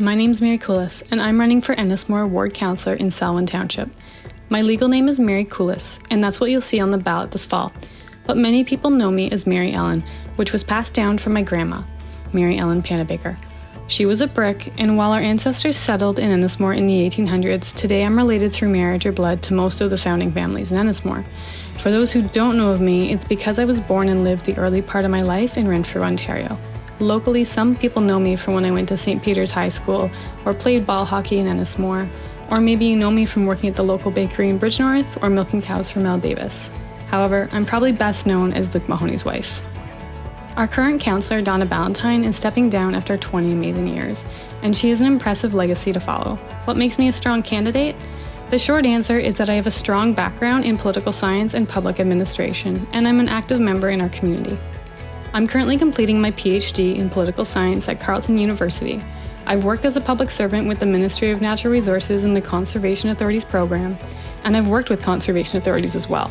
My name's Mary Coulas, and I'm running for Ennismore Ward Councillor in Selwyn Township. My legal name is Mary Coulas, and that's what you'll see on the ballot this fall. But many people know me as Mary Ellen, which was passed down from my grandma, Mary Ellen Panabaker. She was a brick, and while our ancestors settled in Ennismore in the 1800s, today I'm related through marriage or blood to most of the founding families in Ennismore. For those who don't know of me, it's because I was born and lived the early part of my life in Renfrew, Ontario. Locally, some people know me from when I went to St. Peter's High School or played ball hockey in Ennismore, or maybe you know me from working at the local bakery in Bridgenorth or milking cows for Mel Davis. However, I'm probably best known as Luke Mahoney's wife. Our current councillor, Donna Ballantyne, is stepping down after 20 amazing years, and she has an impressive legacy to follow. What makes me a strong candidate? The short answer is that I have a strong background in political science and public administration, and I'm an active member in our community. I'm currently completing my PhD in political science at Carleton University. I've worked as a public servant with the Ministry of Natural Resources in the Conservation Authorities program, and I've worked with conservation authorities as well.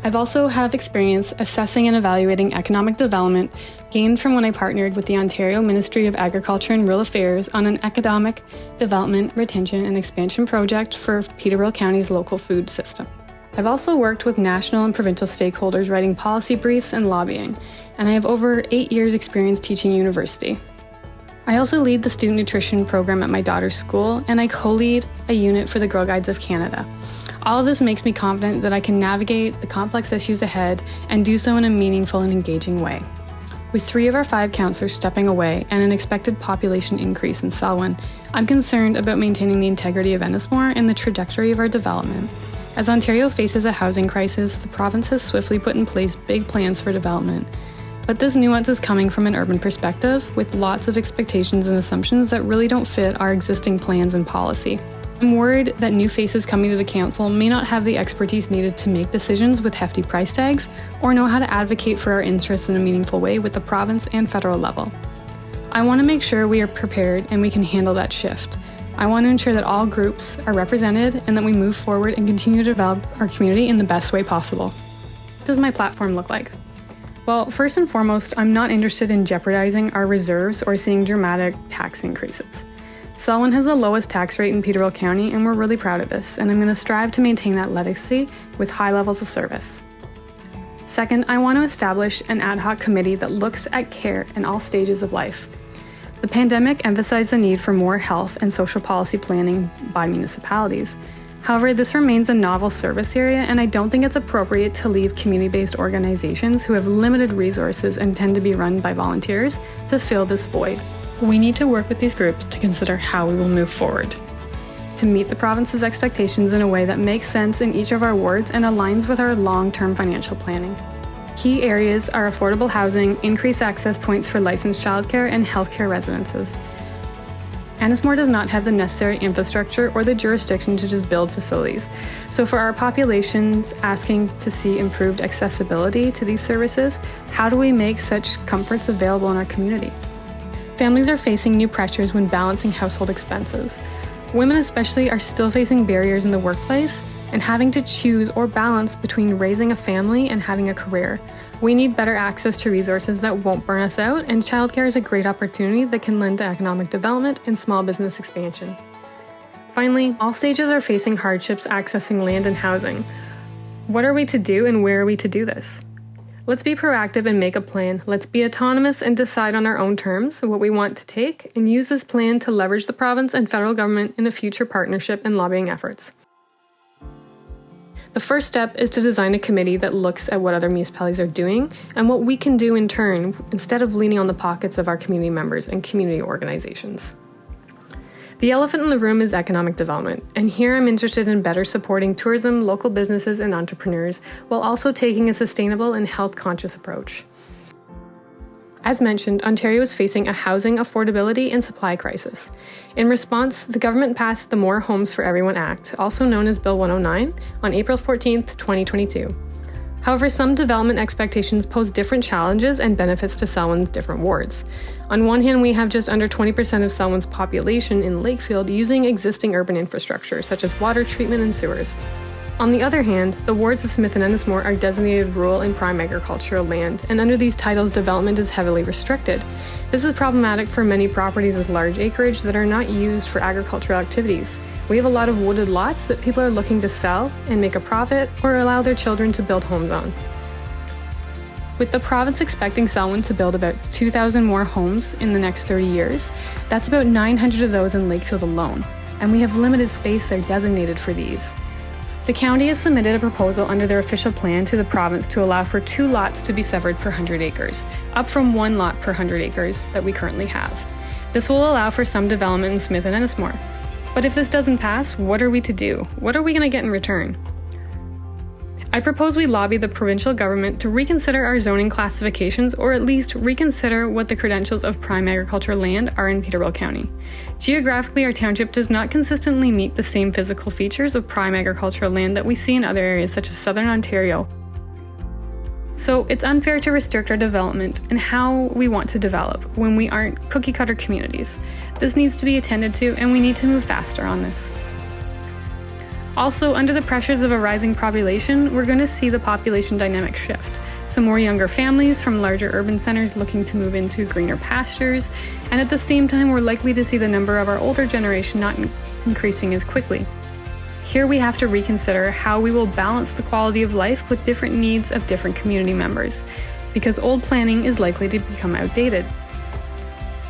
I've also have experience assessing and evaluating economic development gained from when I partnered with the Ontario Ministry of Agriculture and Rural Affairs on an economic development, retention, and expansion project for Peterborough County's local food system. I've also worked with national and provincial stakeholders writing policy briefs and lobbying, and I have over 8 years experience teaching university. I also lead the student nutrition program at my daughter's school, and I co-lead a unit for the Girl Guides of Canada. All of this makes me confident that I can navigate the complex issues ahead and do so in a meaningful and engaging way. With 3 of our 5 councillors stepping away and an expected population increase in Selwyn, I'm concerned about maintaining the integrity of Ennismore and the trajectory of our development. As Ontario faces a housing crisis, the province has swiftly put in place big plans for development. But this nuance is coming from an urban perspective, with lots of expectations and assumptions that really don't fit our existing plans and policy. I'm worried that new faces coming to the council may not have the expertise needed to make decisions with hefty price tags, or know how to advocate for our interests in a meaningful way with the province and federal level. I want to make sure we are prepared and we can handle that shift. I want to ensure that all groups are represented and that we move forward and continue to develop our community in the best way possible. What does my platform look like? Well, first and foremost, I'm not interested in jeopardizing our reserves or seeing dramatic tax increases. Selwyn has the lowest tax rate in Peterborough County, and we're really proud of this, and I'm going to strive to maintain that legacy with high levels of service. Second, I want to establish an ad hoc committee that looks at care in all stages of life. The pandemic emphasized the need for more health and social policy planning by municipalities. However, this remains a novel service area, and I don't think it's appropriate to leave community-based organizations who have limited resources and tend to be run by volunteers to fill this void. We need to work with these groups to consider how we will move forward to meet the province's expectations in a way that makes sense in each of our wards and aligns with our long-term financial planning. Key areas are affordable housing, increased access points for licensed childcare, and healthcare residences. Ennismore does not have the necessary infrastructure or the jurisdiction to just build facilities. So for our populations asking to see improved accessibility to these services, how do we make such comforts available in our community? Families are facing new pressures when balancing household expenses. Women especially are still facing barriers in the workplace and having to choose or balance between raising a family and having a career. We need better access to resources that won't burn us out, and childcare is a great opportunity that can lend to economic development and small business expansion. Finally, all stages are facing hardships accessing land and housing. What are we to do, and where are we to do this? Let's be proactive and make a plan. Let's be autonomous and decide on our own terms what we want to take, and use this plan to leverage the province and federal government in a future partnership and lobbying efforts. The first step is to design a committee that looks at what other municipalities are doing and what we can do in turn instead of leaning on the pockets of our community members and community organizations. The elephant in the room is economic development, and here I'm interested in better supporting tourism, local businesses, and entrepreneurs while also taking a sustainable and health-conscious approach. As mentioned, Ontario is facing a housing affordability and supply crisis. In response, the government passed the More Homes for Everyone Act, also known as Bill 109, on April 14, 2022. However, some development expectations pose different challenges and benefits to Selwyn's different wards. On one hand, we have just under 20% of Selwyn's population in Lakefield using existing urban infrastructure, such as water treatment and sewers. On the other hand, the wards of Smith and Ennismore are designated rural and prime agricultural land, and under these titles, development is heavily restricted. This is problematic for many properties with large acreage that are not used for agricultural activities. We have a lot of wooded lots that people are looking to sell and make a profit or allow their children to build homes on. With the province expecting Selwyn to build about 2,000 more homes in the next 30 years, that's about 900 of those in Lakefield alone, and we have limited space there designated for these. The county has submitted a proposal under their official plan to the province to allow for 2 lots to be severed per 100 acres, up from 1 lot per 100 acres that we currently have. This will allow for some development in Smith and Ennismore. But if this doesn't pass, what are we to do? What are we going to get in return? I propose we lobby the provincial government to reconsider our zoning classifications, or at least reconsider what the credentials of prime agricultural land are in Peterborough County. Geographically, our township does not consistently meet the same physical features of prime agricultural land that we see in other areas such as southern Ontario. So it's unfair to restrict our development and how we want to develop when we aren't cookie-cutter communities. This needs to be attended to, and we need to move faster on this. Also, under the pressures of a rising population, we're going to see the population dynamic shift. So more younger families from larger urban centers looking to move into greener pastures, and at the same time, we're likely to see the number of our older generation not increasing as quickly. Here we have to reconsider how we will balance the quality of life with different needs of different community members, because old planning is likely to become outdated.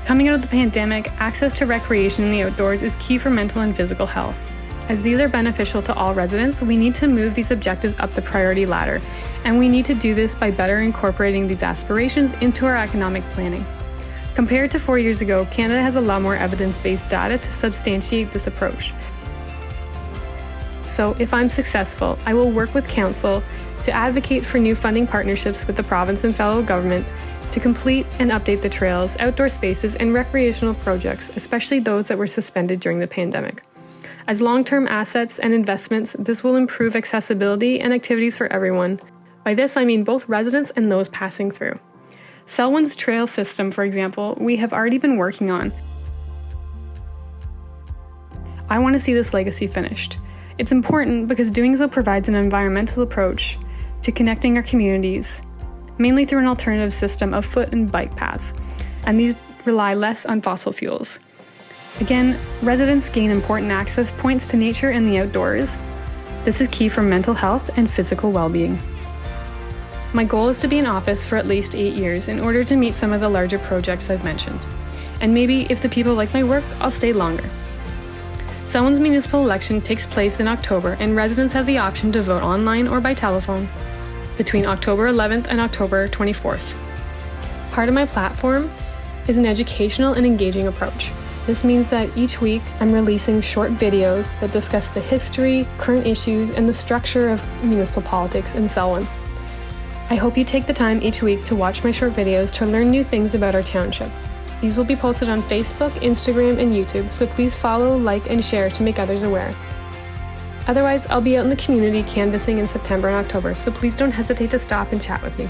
Coming out of the pandemic, access to recreation in the outdoors is key for mental and physical health. As these are beneficial to all residents, we need to move these objectives up the priority ladder, and we need to do this by better incorporating these aspirations into our economic planning. Compared to 4 years ago, Canada has a lot more evidence-based data to substantiate this approach. So if I'm successful, I will work with Council to advocate for new funding partnerships with the province and federal government to complete and update the trails, outdoor spaces, and recreational projects, especially those that were suspended during the pandemic. As long-term assets and investments, this will improve accessibility and activities for everyone. By this, I mean both residents and those passing through. Selwyn's trail system, for example, we have already been working on. I want to see this legacy finished. It's important because doing so provides an environmental approach to connecting our communities, mainly through an alternative system of foot and bike paths, and these rely less on fossil fuels. Again, residents gain important access points to nature and the outdoors. This is key for mental health and physical well-being. My goal is to be in office for at least 8 years in order to meet some of the larger projects I've mentioned. And maybe if the people like my work, I'll stay longer. Selwyn's municipal election takes place in October, and residents have the option to vote online or by telephone between October 11th and October 24th. Part of my platform is an educational and engaging approach. This means that each week I'm releasing short videos that discuss the history, current issues, and the structure of municipal politics in Selwyn. I hope you take the time each week to watch my short videos to learn new things about our township. These will be posted on Facebook, Instagram, and YouTube, so please follow, like, and share to make others aware. Otherwise, I'll be out in the community canvassing in September and October, so please don't hesitate to stop and chat with me.